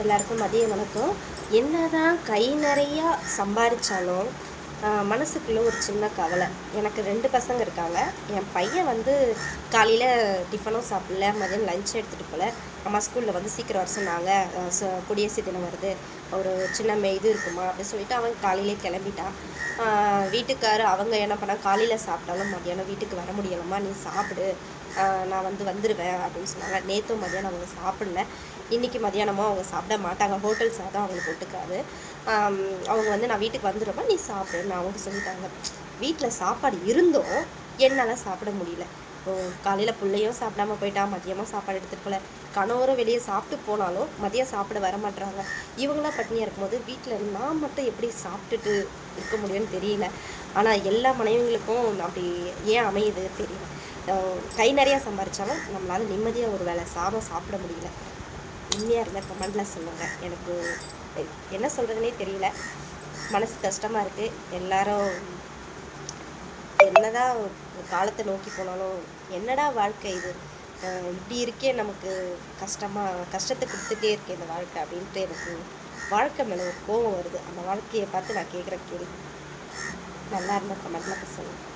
எல்லாருக்கும் மதிய வணக்கம். என்னதான் கை நிறையா சம்பாரிச்சாலும் மனசுக்குள்ள ஒரு சின்ன கவலை. எனக்கு 2 பசங்க இருக்காங்க. என் பையன் வந்து காலையில டிஃபனும் சாப்பிடல, மதியம் லஞ்ச் எடுத்துகிட்டு போகல. அம்மா ஸ்கூலில் வந்து சீக்கிரம் வர சொன்னாங்க, குடியரசு தினம் வருது, ஒரு சின்ன இது இருக்குமா அப்படின்னு சொல்லிட்டு அவன் காலையிலே கிளம்பிட்டான். வீட்டுக்காரு அவங்க என்ன பண்ணால், காலையில் சாப்பிட்டாலும் மதியானம் வீட்டுக்கு வர முடியலம்மா, நீ சாப்பிடு, நான் வந்துடுவேன் அப்படின்னு சொன்னாங்க. நேற்றும் மதியானம் அவங்க சாப்பிடல. இன்றைக்கி மதியானமும் அவங்க சாப்பிட மாட்டாங்க. ஹோட்டல் சாதம் அவங்களுக்கு ஒட்டுக்காது. அவங்க வந்து நான் வீட்டுக்கு வந்துடுவேன், நீ சாப்பிடுன்னு அவங்க சொல்லிட்டாங்க. வீட்டில் சாப்பாடு இருந்தும் என்னால் சாப்பிட முடியல. காலையில் பிள்ளையும் சாப்பிடாம போயிட்டா, மதியமாக சாப்பாடு எடுத்துகிட்டு போகல. கணவரும் வெளியே சாப்பிட்டு போனாலும் மதியம் சாப்பிட வர மாட்டுறாங்க. இவங்களாம் பட்டினியாக இருக்கும்போது வீட்டில் நான் மட்டும் எப்படி சாப்பிட்டுட்டு இருக்க முடியும்னு தெரியல. ஆனால் எல்லா மனைவிகளுக்கும் அப்படி ஏன் அமையுது தெரியல. கை நிறையா சம்பாரித்தாலும் நம்மளால் நிம்மதியாக ஒரு வேளை சாதம் சாப்பிட முடியல. உண்மையாக இருந்தால் கமெண்டில் சொல்லுங்கள். எனக்கு என்ன சொல்கிறதுனே தெரியல. மனசு கஷ்டமாக இருக்குது. எல்லாரும் என்னதான் காலத்தை நோக்கி போனாலும், என்னடா வாழ்க்கை இது, இப்படி இருக்கே, நமக்கு கஷ்டத்தை கொடுத்துட்டே இருக்கே இந்த வாழ்க்கை அப்படின்ட்டு எனக்கு வாழ்க்கை மேலே ஒரு கோபம் வருது. அந்த வாழ்க்கையை பார்த்து நான் கேட்குற கேள்வி. நல்லா இருந்தால் கமெண்டில் சொல்லுங்கள்.